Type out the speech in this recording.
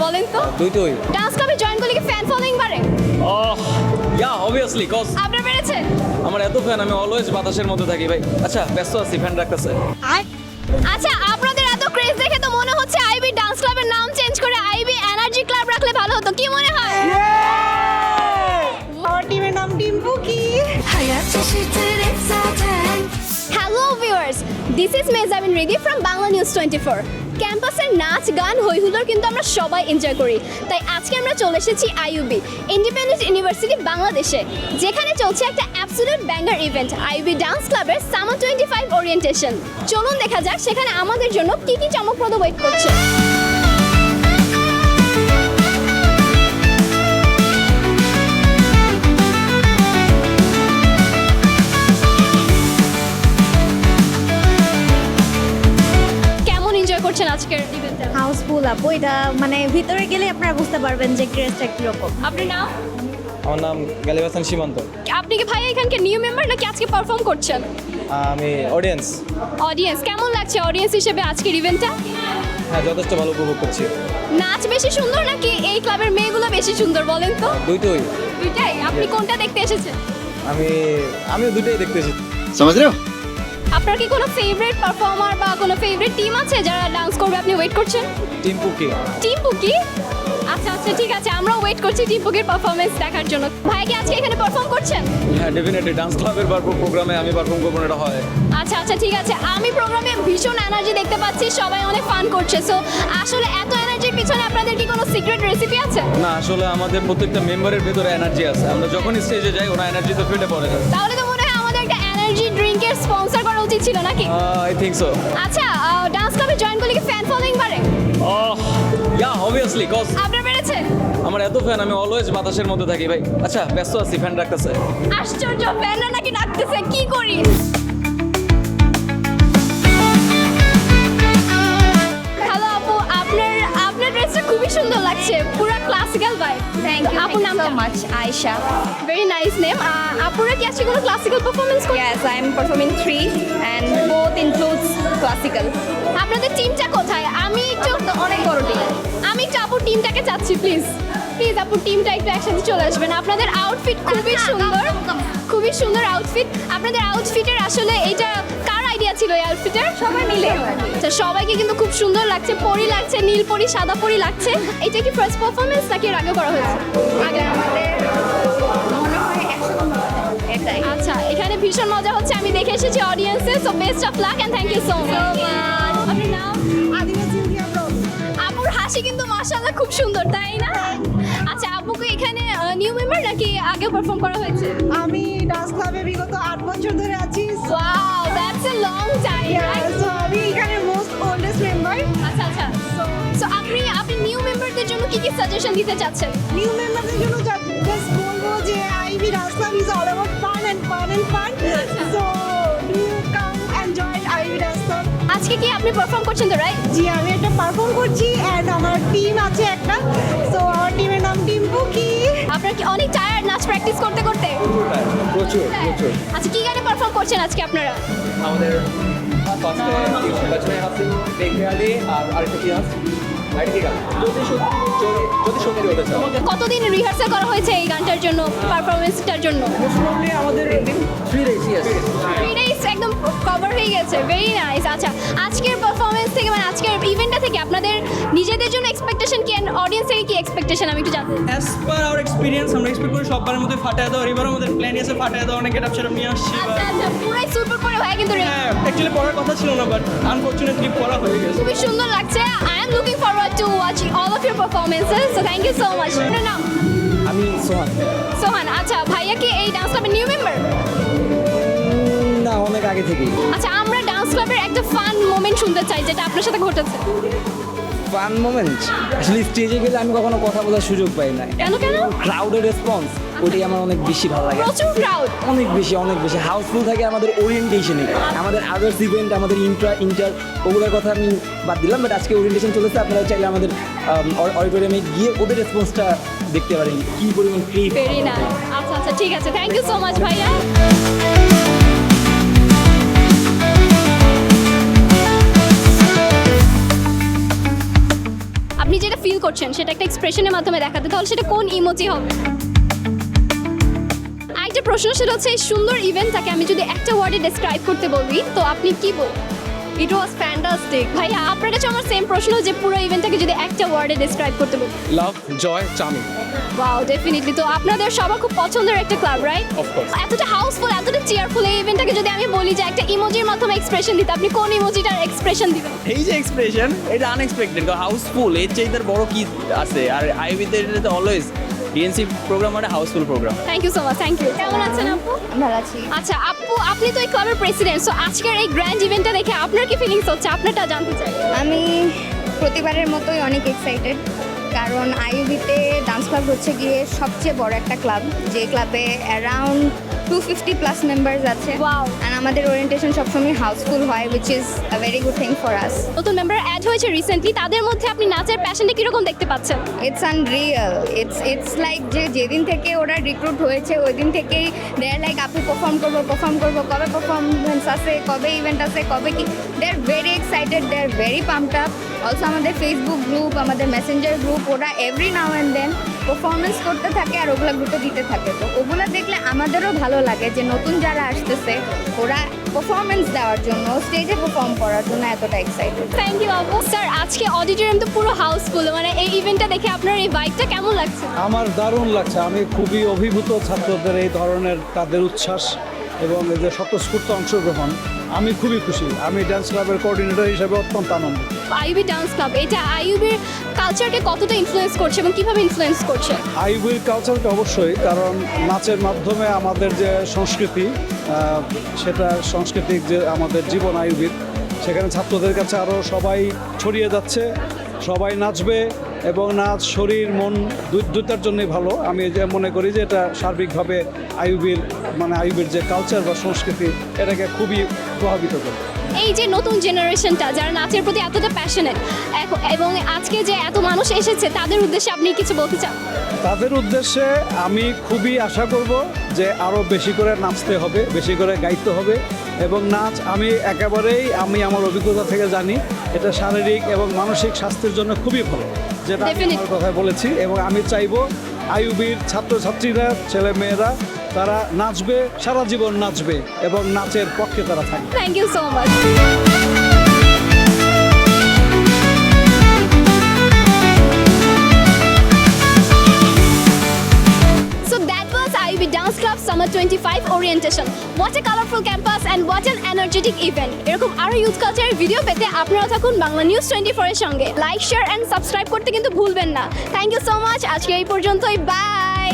বলেন তো? দুইটোই। ডান্স ক্লাবে জয়েন করলে কি ফ্যান ফলোইং বাড়ে? ইয়া অবভিয়াসলি কজ আপনার বেড়েছে? আমার এত ফ্যান, আমি অলওয়েজ বাতাসের মধ্যে থাকি ভাই। আচ্ছা ব্যস্ত আছি, ফ্যান রাখতেছে। আচ্ছা, আপনাদের এত ক্রেজ দেখে তো মনে হচ্ছে আইবি ডান্স ক্লাবের নাম চেঞ্জ করে আইবি এনার্জি ক্লাব রাখলে ভালো হতো, কি মনে হয়? আমার টিমের নাম টিম্পুকি। Hello viewers, this is Mejabin Ridi from Bangla news 24। ক্যাম্পাসের নাচ গান হইহুল্লোর কিন্তু আমরা সবাই এনজয় করি, তাই আজকে আমরা চলে এসেছি আইইউবি ইন্ডিপেন্ডেন্ট ইউনিভার্সিটি বাংলাদেশে, যেখানে চলছে একটা absolute banger event IUB dance ক্লাবের সামার 25 ওরিয়েন্টেশন। চলুন দেখা যাক সেখানে আমাদের জন্য কি কি চমকপ্রদ ওয়েট করছে। করছেন আজকের ইভেন্টে? হাউসফুল আপু, এটা মানে ভিতরে গেলে আপনারা বুঝতে পারবেন যে ক্রেজটা কিরকম। আপনার নাম? আমার নাম গালিব হাসান সীমান্ত। আপনি কি ভাই এখানকার নিউ মেম্বার নাকি আজকে পারফর্ম করছেন? আমি অডিয়েন্স। অডিয়েন্স, কেমন লাগছে অডিয়েন্স হিসেবে আজকের ইভেন্টটা? হ্যাঁ, যথেষ্ট ভালো উপভোগ করছি। নাচ বেশি সুন্দর নাকি এই ক্লাবের মেয়েগুলো বেশি সুন্দর বলেন তো? দুইটোই। দুইটাই? আপনি কোনটা দেখতে এসেছেন? আমিও দুইটাই দেখতে এসেছি। समझ रहे हो? আপনার কি কোনো ফেভারিট পারফর্মার বা কোনো ফেভারিট টিম আছে যারা ডান্স করবে আপনি ওয়েট করছেন? টিম্পুকি। টিম্পুকি? আচ্ছা আচ্ছা, ঠিক আছে, আমরা ওয়েট করছি টিম্পুকির পারফরমেন্স দেখার জন্য। ভাই কি আজকে এখানে পারফর্ম করছেন? হ্যাঁ ডেফিনেটলি, ডান্স ক্লাবের প্রোগ্রামে আমি পারফর্ম করবো, এটা হয়। আচ্ছা আচ্ছা, ঠিক আছে। আমি প্রোগ্রামে ভীষণ এনার্জি দেখতে পাচ্ছি, সবাই অনেক ফান করছে। সো আসলে এত এনার্জির পিছনে আপনাদের কি কোনো সিক্রেট রেসিপি আছে? না, আসলে আমাদের প্রত্যেকটা মেম্বারের ভেতরে এনার্জি আছে, আমরা যখন স্টেজে যাই ওরা এনার্জি তো ফেটে পড়ে। তাহলে তো মনে হয় আমাদের একটা এনার্জি ড্রিঙ্কের স্পন্সর করা উচিত ছিল নাকি? I think so. আচ্ছা, ডান্স ক্লাবে জয়েন করলে কি ফ্যান ফলোইং বাড়ে? ইয়া অবভিয়াসলি কজ আপনার বেড়েছে? আমার এত ফ্যান, আমি অলওয়েজ বাতাসের মধ্যে থাকি ভাই। আচ্ছা ব্যস্ত আছি, ফ্যান রাখতেছে। আশ্চর্য, ফ্যানরা নাকি ডাকতেছে, কি করি? হ্যালো আপু, আপনার ড্রেসটা খুবই সুন্দর লাগছে, পুরো ক্লাসিক্যাল ভাইব। থ্যাংক ইউ, আপুর নাম so much. Ayesha. Very nice name. আপুরা কি আজকে কোনো ক্লাসিক্যাল পারফরমেন্স করে? Yes, I am performing 3 and both includes classical. আপনাদের টিমটা কোথায়? আমি একটু অনেক বড় টিম। আমি একটু আপুর টিমটাকে চাচ্ছি, প্লিজ প্লিজ আপুর টিমটা একটু একসাথে চলে আসবেন। আপনাদের আউটফিট খুবই সুন্দর, খুবই সুন্দর আউটফিট। আপনাদের আউটফিটের আসলে এইটা কার আইডিয়া ছিল এই আউটফিটের? সবাই মিলে। আচ্ছা, সবাইকে কিন্তু খুব সুন্দর লাগছে, পরি লাগছে, নীল পরি, সাদা পরি লাগছে। এটা কি ফার্স্ট পারফরমেন্স নাকি এর আগে করা হয়েছে? আগে আমাদের মনে হয় 100 এটাই। আচ্ছা, এখানে ভীষণ মজা হচ্ছে, আমি দেখে এসেছি অডিয়েন্সে। So best of luck and thank you so much. আপনার নাম? আপুর হাসি কিন্তু মাশাআল্লাহ খুব সুন্দর, তাই না? আচ্ছা, আপুকে এখানে নিউ মেম্বার নাকি আগেও পারফর্ম করা হয়েছে? আমি ডান্স ক্লাবে বিগত 8 বছর ধরে আছি। Wow, that's a long time. So আমি এখানে মোস্ট ওল্ডেস্ট মেম্বার। আচ্ছা আচ্ছা, সো আপনি নিউ মেম্বারদের জন্য কি কি সাজেশন দিতে চাচ্ছেন? নিউ মেম্বারদের জন্য জাস্ট বলবো যে Ivy dance club is all about fun and fun and fun. So do come and join Ivy dance club. আজকে কি আপনি পারফর্ম করছেন তো, রাইট? জি, আমি একটা পারফর্ম করছি এন্ড আমার টিম আছে একটা। সো আমার টিমের নাম টিম্পুকি। আপনার কি অনেক টায়ার্ড নাচ প্র্যাকটিস করতে করতে? প্রচুর প্রচুর। আচ্ছা, কি গানে পারফর্ম করছেন আজকে আপনারা? আমাদের ফার্স্টে বাজনা হাসি দেখে আলি আর আরেকটা কি আছে আরেকটা গান যদি সত্যি হতে চাও। কতদিন রিহার্সাল করা হয়েছে এই গানটার জন্য, পারফরমেন্সটার জন্য? মোস্টলি আমাদের 3 ডেজ। 3 ডেজ একদম কভার হয়ে গেছে, ভেরি নাইস। আচ্ছা, আজকের পারফরমেন্স থেকে মানে আজকের ইভেন্টটা থেকে আপনাদের নিজেদের জন্য এক্সপেকটেশন কি, এন্ড অডিয়েন্স থেকে কি এক্সপেকটেশন, আমি একটু জানতে চাই। অ্যাজ পার আওয়ার এক্সপিরিয়েন্স আমরা এক্সপেক্ট করি সববারের মধ্যে ফাটায় দেওয়ার। এবার আমাদের প্ল্যান আছে ফাটায় দেওয়া, অনেক গেট আপ সেটা নিয়ে আসছি। আচ্ছা আচ্ছা, পুরাই সুপার করে ভাই কিন্তু হ্যাঁ, অ্যাকচুয়ালি পড়ার কথা ছিল না, বাট আনফরচুনেটলি পড়া হয়ে গেছে। খুবই সুন্দর লাগছে। I am looking forward to watching all of your performances. So thank you so much. আপনার নাম? আমি সোহান। সোহান। আচ্ছা, ভাইয়া কি এই ডান্স ক্লাবের নিউ মেম্বার? না, অনেক আগে থেকেই। আচ্ছা, আমরা ডান্স ক্লাবের একটা ফান মোমেন্ট শুনতে চাই যেটা আপনার সাথে ঘটেছে। ফান মোমেন্ট আসলে স্টেজে গেলে আমি কখনো কথা বলার সুযোগ পাই না। কেন কেন? ক্রাউডের রেসপন্স ওটাই আমার অনেক বেশি ভালো লাগে। প্রচুর ক্রাউড। অনেক বেশি হাউসফুল থাকে আমাদের ওরিয়েন্টেশনে। আমাদের আদার্স ইভেন্ট, আমাদের ইন্টার ওগুলোর কথা আমি বাদ দিলাম, বাট আজকে ওরিয়েন্টেশন চলেছে। আপনারা চাইলে আমাদের অডিটোরিয়ামে গিয়ে ওদের রেসপন্সটা দেখতে পারেন, কী পরিমাণ ক্রিপ। Very nice. আচ্ছা আচ্ছা, ঠিক আছে, থ্যাংক ইউ সো মাচ ভাইয়া। আপনি যেটা ফিল করছেন সেটা একটা এক্সপ্রেশনের মাধ্যমে দেখাতে, তাহলে সেটা কোন ইমোজি হবে? আরেকটা প্রশ্ন সেটা হচ্ছে এই সুন্দর ইভেন্টটাকে আমি যদি একটা ওয়ার্ডে ডেসক্রাইব করতে বলি তো আপনি কি বলবেন? It was fantastic. ভাইয়া আপনার কাছে আমার সেম প্রশ্ন যে পুরো ইভেন্টটাকে যদি একটা ওয়ার্ডে ডেসক্রাইব করতে বলি। Love, joy, charming. Wow, definitely. তো আপনাদের সবার খুব পছন্দের একটা ক্লাব, রাইট? Of course. এতটা হাউসফুল, এতটা চেয়ারফুল এই ইভেন্টটাকে যদি আমি বলি যে একটা ইমোজির মাধ্যমে এক্সপ্রেশন দিতে, আপনি কোন ইমোজিটার এক্সপ্রেশন দিবেন? এই যে এক্সপ্রেশন, এটা আনএক্সপেক্টেড, হাউসফুল, এর চাইতে বড় কি আছে? আর আইবিতে এটা অলওয়েজ ডিএনসি প্রোগ্রাম মানে houseful program. Thank you so much, thank you. কেমন আছেন আপু? ভালো আছি। আচ্ছা আপু, আপনি তো এই ক্লাবের প্রেসিডেন্ট, সো আজকের এই গ্র্যান্ড ইভেন্টটা দেখে আপনার কি ফিলিংস হচ্ছে, আপনারটা জানতে চাই। আমি প্রতিবারের মতোই অনেক এক্সাইটেড, কারণ আইইউবিতে ডান্স ক্লাব হচ্ছে গিয়ে সবচেয়ে বড় একটা ক্লাব, যে ক্লাবে অ্যারাউন্ড 250+ মেম্বার্স আছে। Wow. আর আমাদের ওরিয়েন্টেশন সবসময় হাউসফুল হয়, which is a very good thing for us. নতুন মেম্বার অ্যাড হয়েছে রিসেন্টলি, তাদের মধ্যে আপনি নাচের প্যাশনটা কিরকম দেখতে পাচ্ছেন? ইটস আনরিয়াল, ইটস লাইক যে যেদিন থেকে ওরা রিক্রুট হয়েছে ওই দিন থেকেই দে আর লাইক আপু পারফর্ম করবো, কবে পারফরমেন্স আছে, কবে ইভেন্ট আছে, কবে কি, they are very excited, they are very pumped up. Also আমাদের ফেসবুক গ্রুপ, আমাদের মেসেঞ্জার গ্রুপ, ওরা every now and then performance করতে থাকে আর ওগুলো গ্রুপে দিতে থাকে। তো ওগুলো দেখলে আমাদেরও ভালো লাগে যে নতুন যারা আসতেছে ওরা পারফরমেন্স দেওয়ার জন্য, স্টেজে পারফর্ম করার জন্য এতটা এক্সাইটেড। থ্যাংক ইউ আপু। স্যার আজকে অডিটোরিয়াম তো পুরো হাউসফুল, মানে এই ইভেন্টটা দেখে আপনার এই ভাইবটা কেমন লাগছে? আমার দারুণ লাগছে, আমি খুবই অভিভূত ছাত্রদের এই ধরনের তাদের উচ্ছ্বাস এবং এই যে স্বতঃস্ফূর্ত অংশগ্রহণ, আমি খুবই খুশি। আমি ডান্স ক্লাবের কোঅর্ডিনেটর হিসেবে অত্যন্ত আনন্দ। আইইউবি ডান্স ক্লাব এটা আইইউবির কালচারকে কতটা ইনফ্লুয়েন্স করছে এবং কিভাবে ইনফ্লুয়েন্স করছে? আইইউবির কালচারকে অবশ্যই, কারণ নাচের মাধ্যমে আমাদের যে সংস্কৃতি, সেটা সাংস্কৃতিক যে আমাদের জীবন আইইউবির, সেখানে ছাত্রদের কাছে আরও সবাই ছড়িয়ে যাচ্ছে, সবাই নাচবে এবং নাচ শরীর মন দুইটার জন্যই ভালো। আমি যে মনে করি যে এটা সার্বিকভাবে আইইউবির যে কালচার বা সংস্কৃতি, এটাকে খুবই প্রভাবিত করে। এই যে নতুন জেনারেশনটা যারা নাচের প্রতি এতটা প্যাশনেট এবং আজকে যে এত মানুষ এসেছে তাদের উদ্দেশ্যে আপনি কিছু বলতে চান? তাদের উদ্দেশ্যে আমি খুবই আশা করব যে আরও বেশি করে নাচতে হবে, বেশি করে গাইতে হবে। এবং নাচ আমি আমার অভিজ্ঞতা থেকে জানি এটা শারীরিক এবং মানসিক স্বাস্থ্যের জন্য খুবই ভালো, যেটা আমি Definitely. আমার কথায় বলেছি। এবং আমি চাইবো আইইউবির ছাত্রছাত্রীরা, ছেলেমেয়েরা, তারা নাচবে, সারা জীবন নাচবে এবং নাচের পক্ষে তারা থাকবে। Thank you so much. So that was IUB Dance Club Summer 25 Orientation. What a colorful campus and what an energetic event. এরকম আরো ইউথ কালচারের ভিডিও পেতে আপনারা থাকুন বাংলা নিউজ 24 এর সঙ্গে। লাইক, শেয়ার এন্ড সাবস্ক্রাইব করতে কিন্তু ভুলবেন না। Thank you so much. আজকে এই পর্যন্তই, বাই।